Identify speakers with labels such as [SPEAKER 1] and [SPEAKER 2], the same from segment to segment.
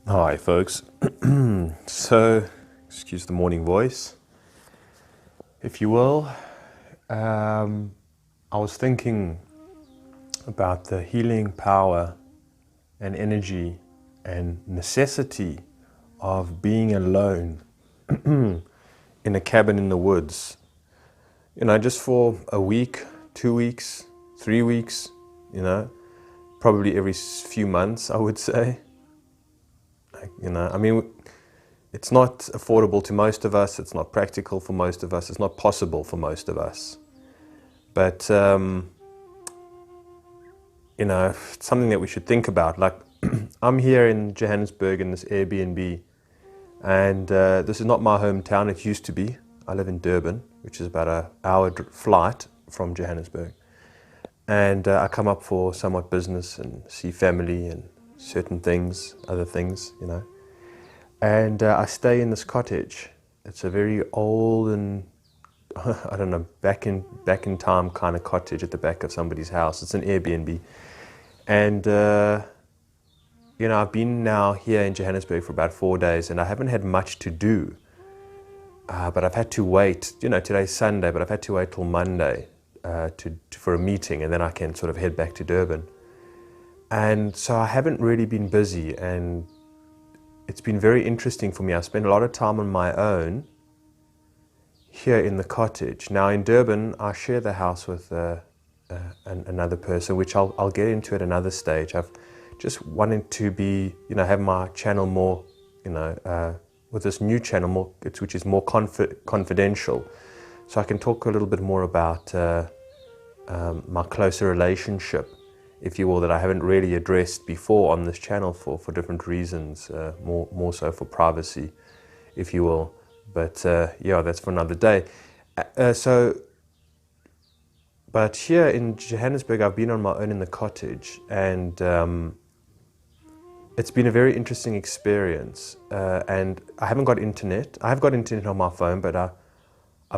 [SPEAKER 1] Hi, folks. So, excuse the morning voice, if you will. I was thinking about the healing power and energy and necessity of being alone in a cabin in the woods. Just for a week, 2 weeks, 3 weeks, probably every few months, I would say. It's not affordable to most of us, it's not practical for most of us, it's not possible for most of us. But, it's something that we should think about. Like, I'm here in Johannesburg in this Airbnb, and this is not my hometown, it used to be. I live in Durban, which is about an hour flight from Johannesburg. And I come up for somewhat business and see family and certain things, other things. And I stay in this cottage. It's a very old and I don't know, back in time kind of cottage at the back of somebody's house. It's an Airbnb, and I've been now here in Johannesburg for about 4 days, and I haven't had much to do. But I've had to wait. Today's Sunday, but I've had to wait till Monday for a meeting, and then I can sort of head back to Durban. And so I haven't really been busy, and it's been very interesting for me. I spent a lot of time on my own here in the cottage. Now in Durban, I share the house with another person, which I'll get into at another stage. I've just wanted to be, have my channel more, with this new channel more, which is more confidential, so I can talk a little bit more about my closer relationship, if you will, that I haven't really addressed before on this channel for different reasons, more so for privacy, if you will. But that's for another day. But here in Johannesburg, I've been on my own in the cottage, and it's been a very interesting experience. And I haven't got internet. I have got internet on my phone, but I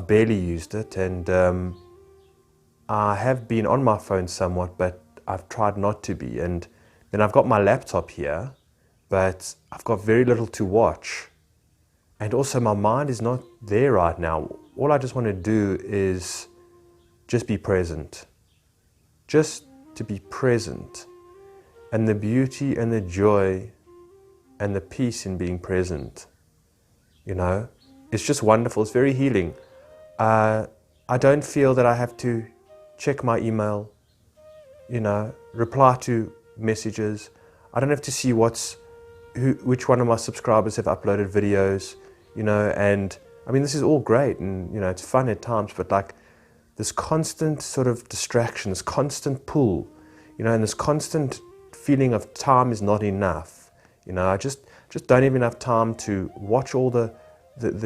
[SPEAKER 1] barely used it. And I have been on my phone somewhat, but I've tried not to be. And then I've got my laptop here, but I've got very little to watch. And also my mind is not there right now. All I just want to do is just be present. Just to be present. And the beauty and the joy and the peace in being present. It's just wonderful. It's very healing. I don't feel that I have to check my email, reply to messages. I don't have to see which one of my subscribers have uploaded videos. And I mean, this is all great, and it's fun at times, but like this constant sort of distraction, this constant pull, and this constant feeling of time is not enough. I just don't even have time to watch all the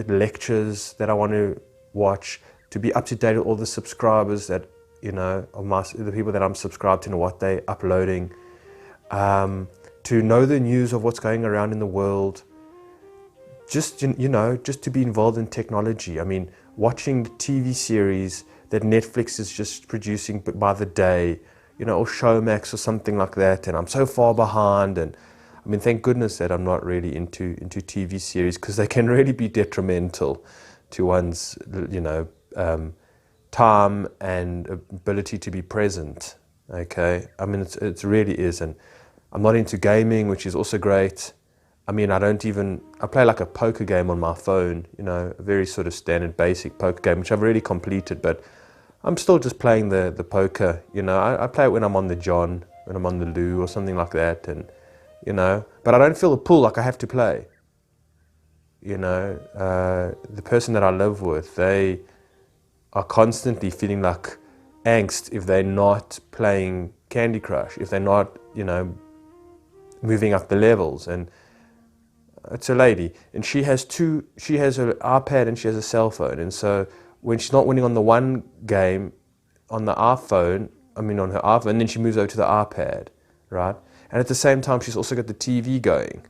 [SPEAKER 1] lectures that I want to watch, to be up to date with all the subscribers that the people that I'm subscribed to and what they're uploading, to know the news of what's going around in the world. Just to be involved in technology. I mean, watching the TV series that Netflix is just producing by the day, or Showmax or something like that, and I'm so far behind. And I mean, thank goodness that I'm not really into TV series, because they can really be detrimental to one's, time and ability to be present. Okay, I mean, it really is. And I'm not into gaming, which is also great. I mean, I play like a poker game on my phone, a very sort of standard basic poker game, which I've already completed, but I'm still just playing the poker, I play it when I'm on the John, when I'm on the Lou or something like that, and, but I don't feel the pull like I have to play. The person that I live with, they are constantly feeling like angst if they're not playing Candy Crush, if they're not, moving up the levels. And it's a lady, and she has an iPad and she has a cell phone, and so when she's not winning on the one game on the iPhone, on her iPhone, and then she moves over to the iPad, right? And at the same time, she's also got the TV going.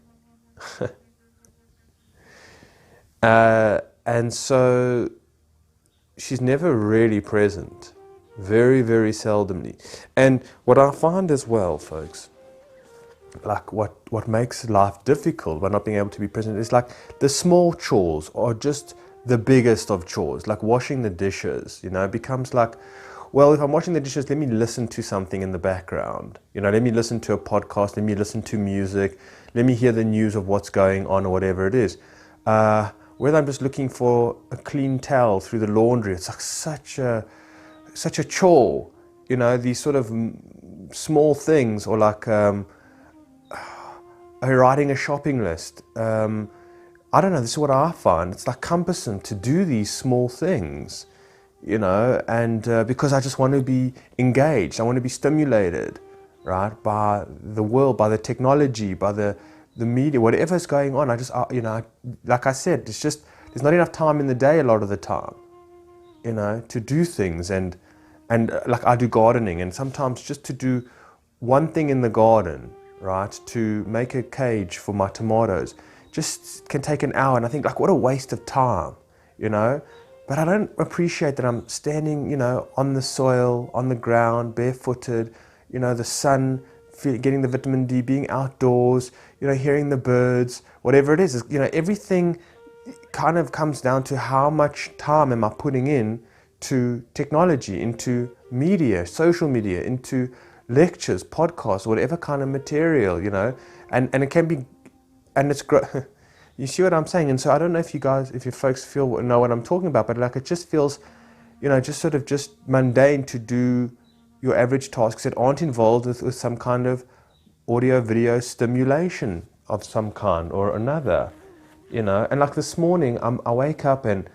[SPEAKER 1] And so she's never really present, very, very seldomly. And what I find as well, folks, like what makes life difficult by not being able to be present is like the small chores are just the biggest of chores, like washing the dishes. It becomes like, well, if I'm washing the dishes, let me listen to something in the background. Let me listen to a podcast, let me listen to music, let me hear the news of what's going on or whatever it is. Whether I'm just looking for a clean towel through the laundry, it's like such a chore. These sort of small things, or like writing a shopping list. I don't know, this is what I find. It's like cumbersome to do these small things, and because I just want to be engaged, I want to be stimulated, right, by the world, by the technology, by the media, whatever's going on. I just, like I said, it's just, there's not enough time in the day a lot of the time, to do things. And like I do gardening, and sometimes just to do one thing in the garden, right, to make a cage for my tomatoes, just can take an hour. And I think, like, what a waste of time, But I don't appreciate that I'm standing, on the soil, on the ground, barefooted, the sun, getting the vitamin D, being outdoors, hearing the birds, whatever it is, everything kind of comes down to how much time am I putting in to technology, into media, social media, into lectures, podcasts, whatever kind of material, and it can be, and it's you see what I'm saying? And so I don't know if you folks know what I'm talking about, but like it just feels, just sort of just mundane to do your average tasks that aren't involved with some kind of audio, video stimulation of some kind or another, And like this morning, I wake up and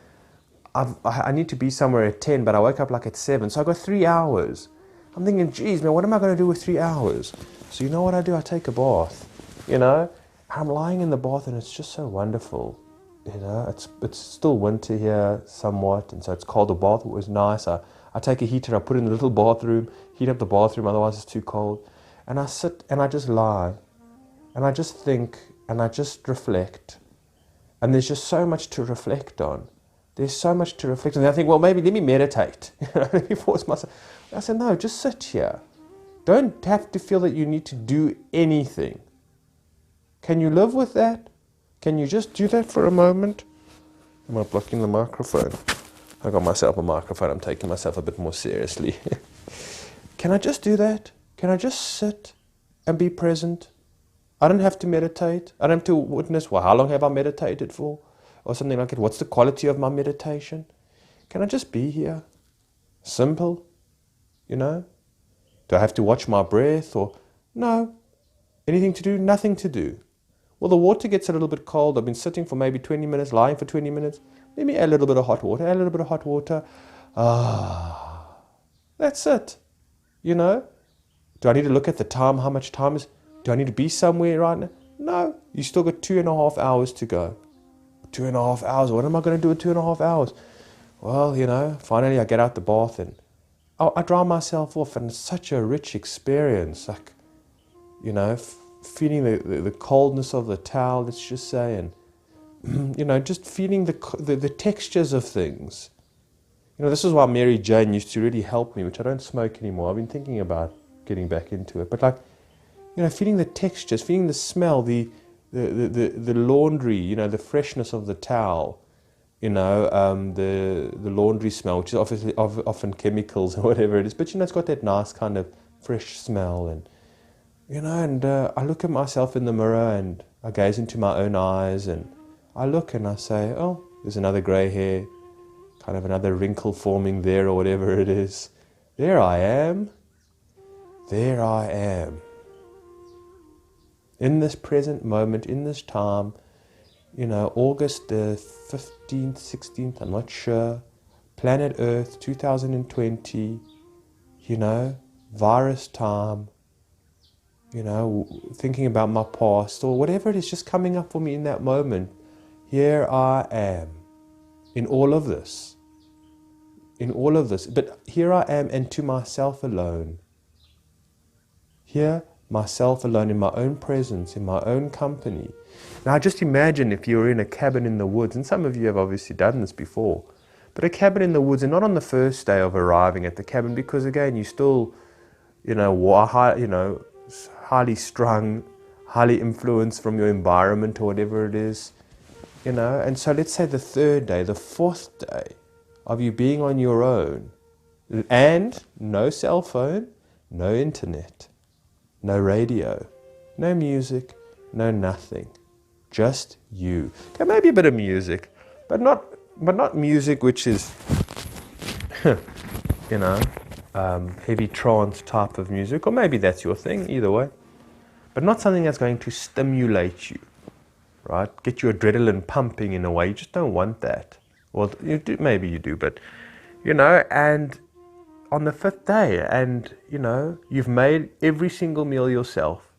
[SPEAKER 1] I need to be somewhere at 10, but I wake up like at 7, so I got 3 hours. I'm thinking, geez, man, what am I going to do with 3 hours? So you know what I do? I take a bath, I'm lying in the bath and it's just so wonderful. It's still winter here somewhat, and so it's cold. The bath was nice. I take a heater, I put it in the little bathroom, heat up the bathroom, otherwise it's too cold. And I sit and I just lie, and I just think, and I just reflect. And there's just so much to reflect on. There's so much to reflect on. And I think, well, maybe let me meditate. Let me force myself. I said, no, just sit here. Don't have to feel that you need to do anything. Can you live with that? Can you just do that for a moment? Am I blocking the microphone? I got myself a microphone. I'm taking myself a bit more seriously. Can I just do that? Can I just sit and be present? I don't have to meditate. I don't have to witness, well, how long have I meditated for? Or something like that. What's the quality of my meditation? Can I just be here? Simple, Do I have to watch my breath? Or no. Anything to do? Nothing to do. Well, the water gets a little bit cold. I've been sitting for maybe 20 minutes, lying for 20 minutes. Let me add a little bit of hot water. Add a little bit of hot water. That's it. Do I need to look at the time? How much time is? Do I need to be somewhere right now? No. You still got 2.5 hours to go. 2.5 hours. What am I going to do with 2.5 hours? Well, finally I get out the bath and I dry myself off, and it's such a rich experience. Like, feeling the coldness of the towel, let's just say, and just feeling the textures of things. This is why Mary Jane used to really help me, which I don't smoke anymore. I've been thinking about getting back into it, but like, feeling the textures, feeling the smell, the laundry, the freshness of the towel, the laundry smell, which is obviously often chemicals or whatever it is, but it's got that nice kind of fresh smell. And I look at myself in the mirror and I gaze into my own eyes, and I look and I say, oh, there's another grey hair, kind of another wrinkle forming there or whatever it is. There I am. There I am. In this present moment, in this time, August the 15th, 16th, I'm not sure, planet Earth, 2020, virus time, thinking about my past or whatever it is just coming up for me in that moment. Here I am in all of this. But here I am, and to myself alone. Here, myself alone, in my own presence, in my own company. Now just imagine if you were in a cabin in the woods, and some of you have obviously done this before, but a cabin in the woods, and not on the first day of arriving at the cabin, because again, you still, highly strung, highly influenced from your environment or whatever it is, you know. And so let's say the third day, the fourth day of you being on your own, and no cell phone, no internet, no radio, no music, no nothing, just you. Okay, maybe a bit of music, but not music which is, you know, heavy trance type of music, or maybe that's your thing, either way. But not something that's going to stimulate you, right? Get your adrenaline pumping in a way. You just don't want that. Well, you do, maybe you do, but, you know, and on the fifth day, and, you know, you've made every single meal yourself,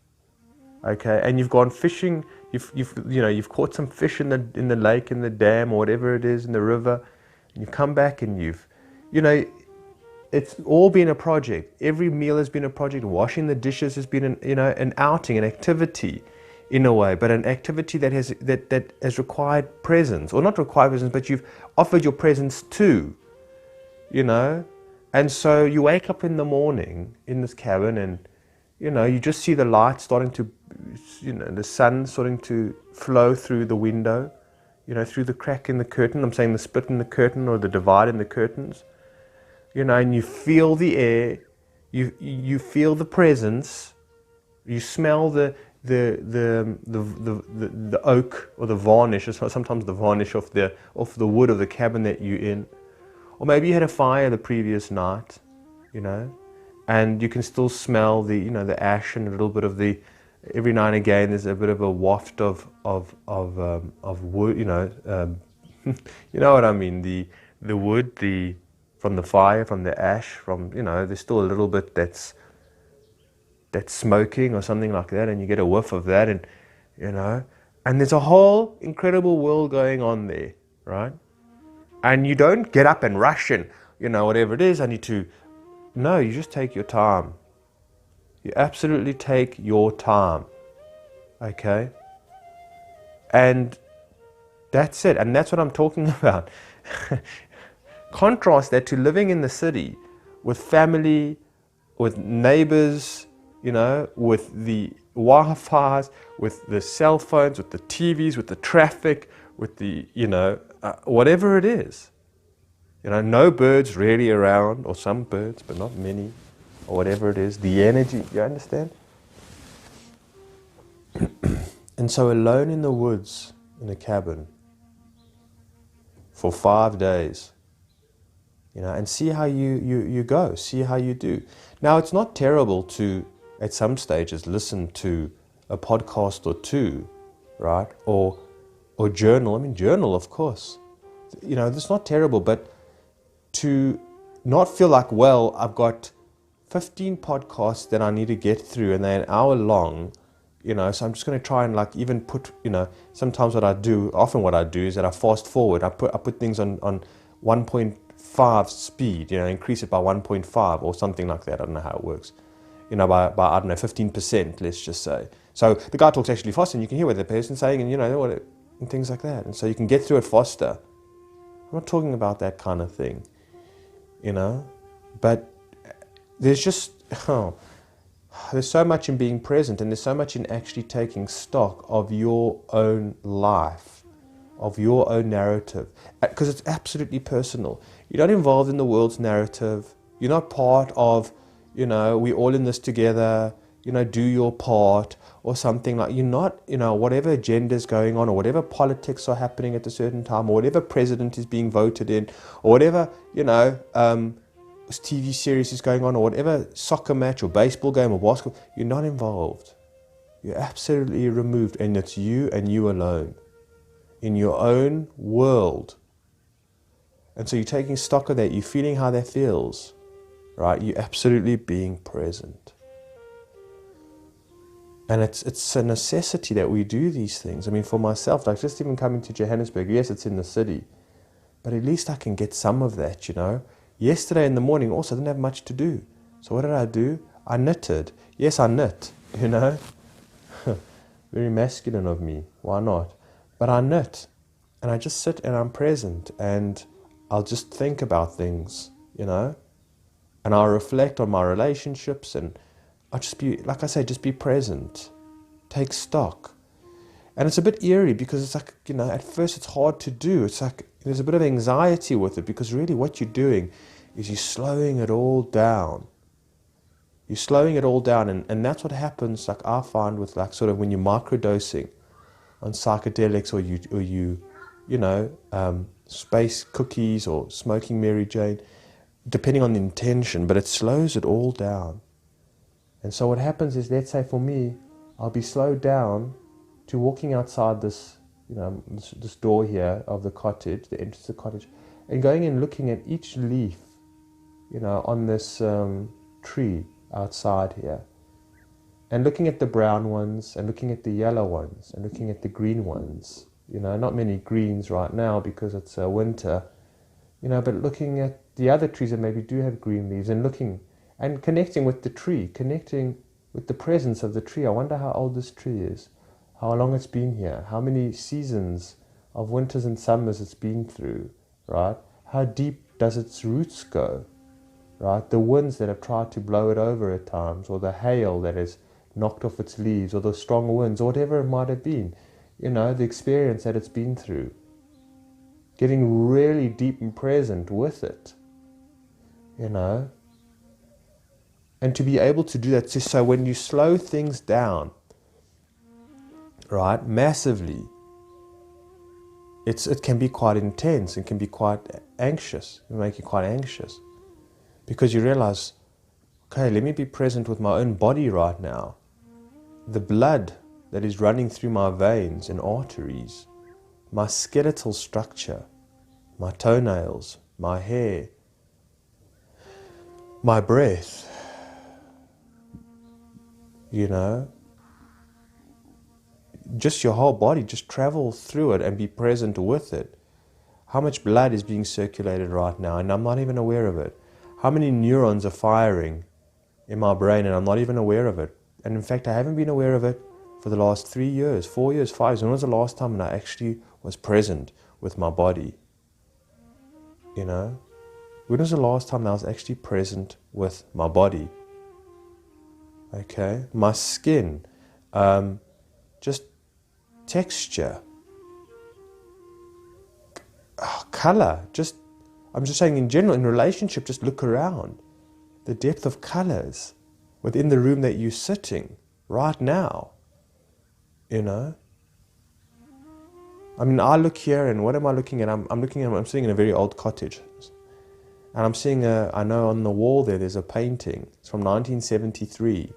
[SPEAKER 1] okay? And you've gone fishing, you've caught some fish in the lake, in the dam, or whatever it is, in the river, and you've come back and it's all been a project. Every meal has been a project. Washing the dishes has been an outing, an activity, in a way, but an activity that has required presence, or not required presence, but you've offered your presence to, you know. And so you wake up in the morning in this cabin, and, you know, you just see the light starting to, you know, the sun starting to flow through the window, you know, through the crack in the curtain. I'm saying the split in the curtain, or the divide in the curtains. You know, and you feel the air, you feel the presence, you smell the oak, or the varnish, or sometimes the varnish off the wood of the cabin that you're in. Or maybe you had a fire the previous night, you know, and you can still smell the, you know, the ash, and a little bit of the, every now and again there's a bit of a waft of wood, you know, you know what I mean, the wood, from the fire, from the ash, from, you know, there's still a little bit that's smoking or something like that, and you get a whiff of that, and, you know, and there's a whole incredible world going on there, right? And you don't get up and rush and, you know, whatever it is, no, you just take your time. You absolutely take your time, okay? And that's it, and that's what I'm talking about. Contrast that to living in the city with family, with neighbors, you know, with the Wi-Fi's, with the cell phones, with the TVs, with the traffic, with the, you know, whatever it is. You know, no birds really around, or some birds, but not many, or whatever it is. The energy, you understand? And so alone in the woods, in a cabin, for 5 days, you know, and see how you go, see how you do. Now, it's not terrible to, at some stages, listen to a podcast or two, right? Or journal. I mean, journal, of course. You know, it's not terrible, but to not feel like, well, I've got 15 podcasts that I need to get through, and they're an hour long, you know, so I'm just going to try and, like, even put, you know, sometimes often what I do is that I fast forward. I put things on 1.5 speed, you know, increase it by 1.5 or something like that. I don't know how it works. You know, by I don't know, 15%, let's just say. So the guy talks actually fast, and you can hear what the person's saying, and, you know, and things like that. And so you can get through it faster. I'm not talking about that kind of thing, you know. But there's just, there's so much in being present, and there's so much in actually taking stock of your own life, of your own narrative, because it's absolutely personal. You're not involved in the world's narrative. You're not part of, you know, we're all in this together, you know, do your part, or something like, you're not, you know, whatever agenda is going on, or whatever politics are happening at a certain time, or whatever president is being voted in, or whatever, you know, TV series is going on, or whatever soccer match or baseball game or basketball, you're not involved. You're absolutely removed, and it's you and you alone in your own world. And so you're taking stock of that, you're feeling how that feels, right? You're absolutely being present. And it's a necessity that we do these things. I mean, for myself, like just even coming to Johannesburg, yes, it's in the city, but at least I can get some of that, you know. Yesterday in the morning also, I didn't have much to do. So what did I do? I knitted. Yes, I knit, you know. Very masculine of me. Why not? But I knit. And I just sit and I'm present. And I'll just think about things, you know. And I'll reflect on my relationships. And I'll just be, like I say, just be present. take stock. And it's a bit eerie because it's like, at first it's hard to do. It's like there's a bit of anxiety with it because really what you're doing is you're slowing it all down. You're slowing it all down, and that's what happens, like I find with like sort of when you're microdosing on psychedelics or space cookies or smoking Mary Jane, depending on the intention, but it slows it all down. And so what happens is, let's say for me, I'll be slowed down to walking outside this door here of the cottage, the entrance to the cottage, and going and looking at each leaf, on this tree outside here, and looking at the brown ones, and looking at the yellow ones, and looking at the green ones. Not many greens right now because it's winter, but looking at the other trees that maybe do have green leaves, and looking and connecting with the tree, connecting with the presence of the tree. I wonder how old this tree is, how long it's been here, how many seasons of winters and summers it's been through, right? How deep does its roots go, right? The winds that have tried to blow it over at times, or the hail that has knocked off its leaves, or the strong winds, or whatever it might have been, the experience that it's been through. Getting really deep and present with it, and to be able to do that, so when you slow things down, right, massively, it can be quite intense and can be quite anxious, and make you quite anxious. Because you realize, okay, let me be present with my own body right now. The blood that is running through my veins and arteries, my skeletal structure, my toenails, my hair, my breath, just your whole body, just travel through it and be present with it. How much blood is being circulated right now and I'm not even aware of it? How many neurons are firing in my brain and I'm not even aware of it? And in fact, I haven't been aware of it for the last 3 years, 4 years, 5 years. When was the last time when I actually was present with my body? When was the last time I was actually present with my body? Okay, my skin, just texture, color, I'm just saying in general, in relationship, just look around. The depth of colors within the room that you're sitting right now, I mean, I look here and what am I looking at? I'm sitting in a very old cottage. And I'm seeing I know on the wall there's a painting. It's from 1973.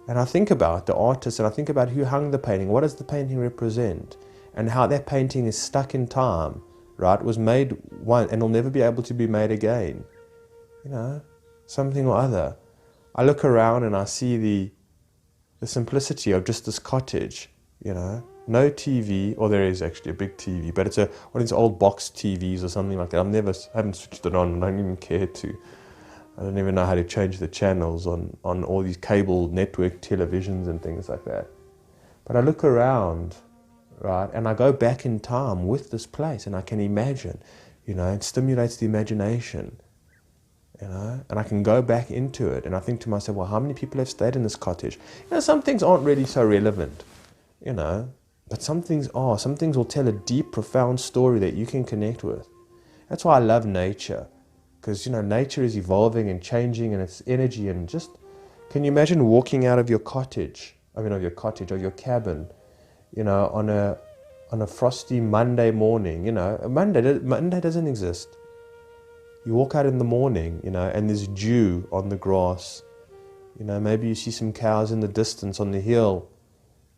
[SPEAKER 1] And I think about the artist and I think about who hung the painting. What does the painting represent? And how that painting is stuck in time, right? It was made once and will never be able to be made again. Something or other. I look around and I see the simplicity of just this cottage, no TV, or there is actually a big TV, but it's one of these old box TVs or something like that. Haven't switched it on, and I don't even care to. I don't even know how to change the channels on all these cable network televisions and things like that. But I look around, right, and I go back in time with this place, and I can imagine, it stimulates the imagination, and I can go back into it, and I think to myself, well, how many people have stayed in this cottage? Some things aren't really so relevant, but some things are. Some things will tell a deep, profound story that you can connect with. That's why I love nature, because, nature is evolving and changing and its energy, and just, can you imagine walking out of your cottage, or your cabin, on a frosty Monday morning, Monday doesn't exist. You walk out in the morning, and there's dew on the grass. Maybe you see some cows in the distance on the hill,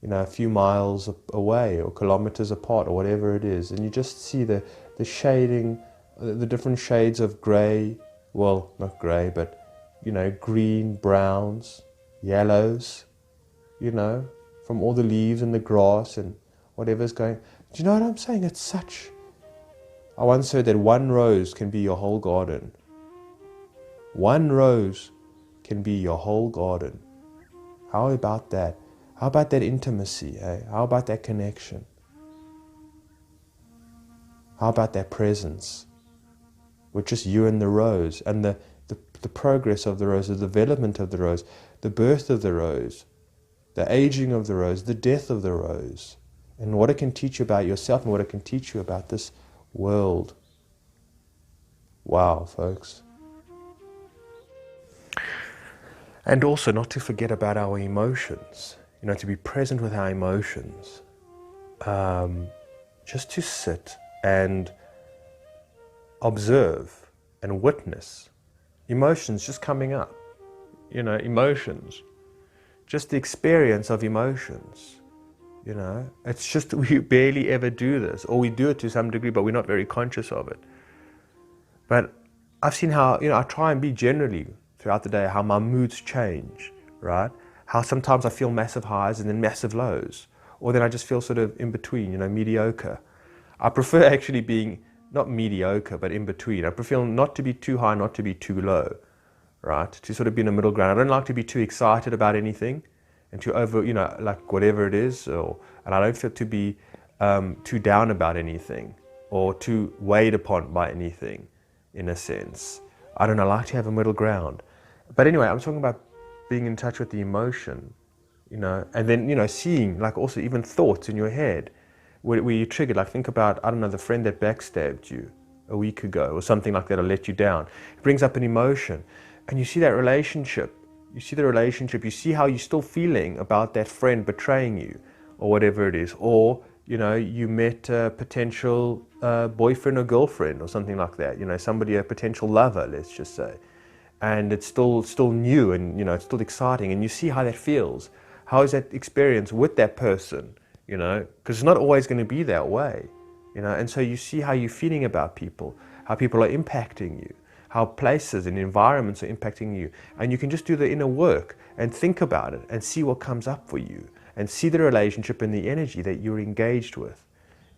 [SPEAKER 1] a few miles away or kilometers apart or whatever it is. And you just see the shading, the different shades of grey, well, not grey, but, green, browns, yellows, from all the leaves and the grass and whatever's going. Do you know what I'm saying? It's such... I once heard that one rose can be your whole garden. One rose can be your whole garden. How about that? How about that intimacy? Eh? How about that connection? How about that presence? With just you and the rose, and the progress of the rose, the development of the rose, the birth of the rose. the aging of the rose, the death of the rose, and what it can teach you about yourself and what it can teach you about this world. Wow, folks. And also not to forget about our emotions, to be present with our emotions. Just to sit and observe and witness emotions just coming up. Emotions. Just the experience of emotions. It's just we barely ever do this, or we do it to some degree, but we're not very conscious of it. But I've seen how, I try and be generally throughout the day, how my moods change, right? How sometimes I feel massive highs and then massive lows, or then I just feel sort of in between, mediocre. I prefer actually being not mediocre, but in between. I prefer not to be too high, not to be too low, right? To sort of be in the middle ground. I don't like to be too excited about anything and to over, like whatever it is, and I don't feel to be too down about anything or too weighed upon by anything, in a sense. I like to have a middle ground. But anyway, I'm talking about being in touch with the emotion, and then, seeing, like also even thoughts in your head where you triggered, like think about, the friend that backstabbed you a week ago or something like that, or let you down. It brings up an emotion and you see that relationship. You see the relationship, you see how you're still feeling about that friend betraying you or whatever it is. Or, you met a potential boyfriend or girlfriend or something like that, somebody, a potential lover, let's just say. And it's still new and, it's still exciting. And you see how that feels. How is that experience with that person, because it's not always going to be that way, And so you see how you're feeling about people, how people are impacting you, how places and environments are impacting you. And you can just do the inner work and think about it and see what comes up for you and see the relationship and the energy that you're engaged with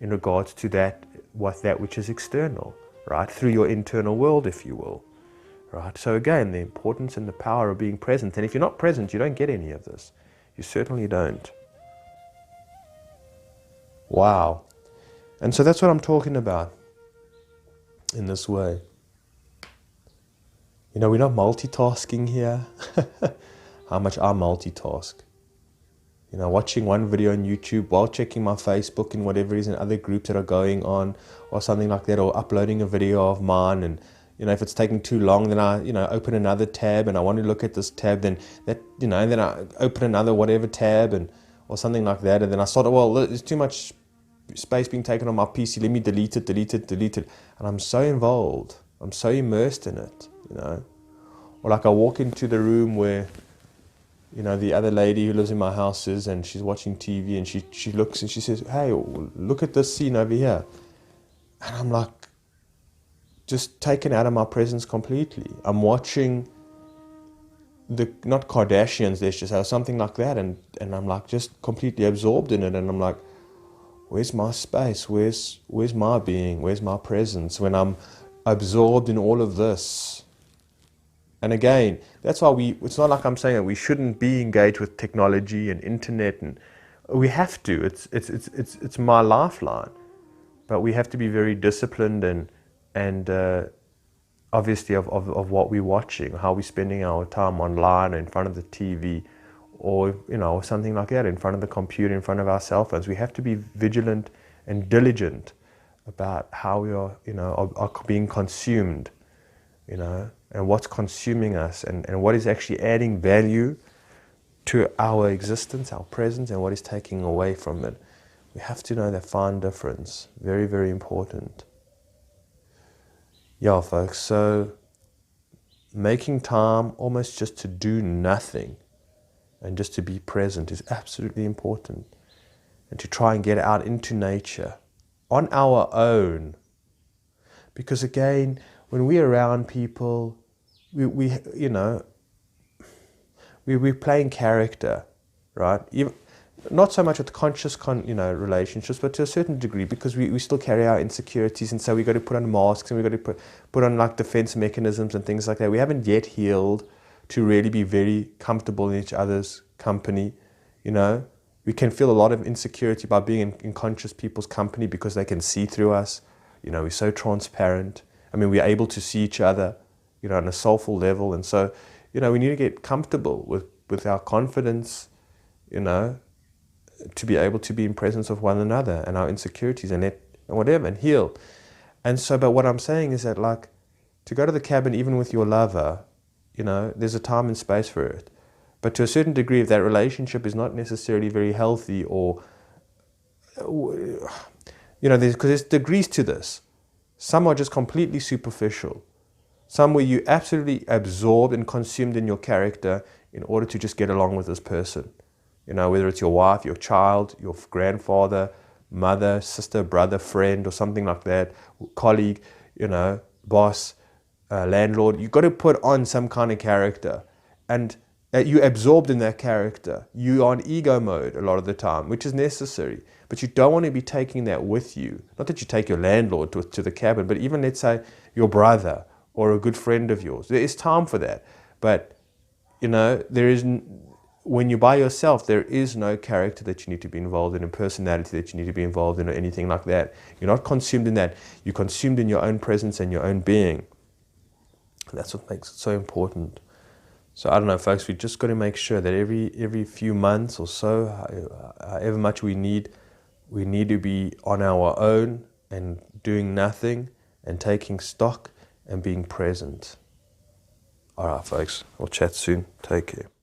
[SPEAKER 1] in regards to that which is external, right? Through your internal world, if you will, right? So again, the importance and the power of being present. And if you're not present, you don't get any of this. You certainly don't. Wow. And so that's what I'm talking about in this way. We're not multitasking here. How much I multitask. Watching one video on YouTube while checking my Facebook and whatever is in other groups that are going on or something like that, or uploading a video of mine. And, if it's taking too long, then I, open another tab and I want to look at this tab, then that, then I open another whatever tab or something like that. And then I start, there's too much space being taken on my PC. Let me delete it. And I'm so involved. I'm so immersed in it, Or like I walk into the room where, the other lady who lives in my house is, and she's watching TV, and she looks and she says, "Hey, look at this scene over here." And I'm like, just taken out of my presence completely. I'm watching not Kardashians, let's just say, or something like that, and I'm like just completely absorbed in it, and I'm like, where's my space? Where's my being? Where's my presence when I'm absorbed in all of this? And again, that's why it's not like I'm saying that we shouldn't be engaged with technology and internet, and we have to. It's my lifeline. But we have to be very disciplined and obviously of what we're watching, how we're spending our time online or in front of the TV, or or something like that, in front of the computer, in front of our cell phones. We have to be vigilant and diligent about how we are being consumed, and what's consuming us, and what is actually adding value to our existence, our presence, and what is taking away from it. We have to know that fine difference. Very, very important. Yeah, folks, so making time almost just to do nothing and just to be present is absolutely important. And to try and get out into nature on our own. Because again, when we're around people, we're playing character, right? Not so much with conscious relationships, but to a certain degree, because we still carry our insecurities, and so we got to put on masks, and we got to put on like defense mechanisms and things like that. We haven't yet healed to really be very comfortable in each other's company. We can feel a lot of insecurity by being in conscious people's company because they can see through us. We're so transparent. We're able to see each other, on a soulful level. And so, we need to get comfortable with our confidence, you know, to be able to be in presence of one another and our insecurities and whatever, and heal. And so, but what I'm saying is that, like, to go to the cabin, even with your lover, you know, there's a time and space for it. But to a certain degree, if that relationship is not necessarily very healthy, or, you know, because there's degrees to this. Some are just completely superficial. Some where you absolutely absorbed and consumed in your character in order to just get along with this person. You know, whether it's your wife, your child, your grandfather, mother, sister, brother, friend, or something like that, colleague, you know, boss, landlord. You've got to put on some kind of character. And you're absorbed in that character. You are in ego mode a lot of the time, which is necessary. But you don't want to be taking that with you. Not that you take your landlord to the cabin, but even, let's say, your brother or a good friend of yours. There is time for that. But, you know, when you're by yourself, there is no character that you need to be involved in, a personality that you need to be involved in, or anything like that. You're not consumed in that. You're consumed in your own presence and your own being. And that's what makes it so important. So I don't know, folks, we just got to make sure that every few months or so, however much we need to be on our own and doing nothing and taking stock and being present. All right, folks, we'll chat soon. Take care.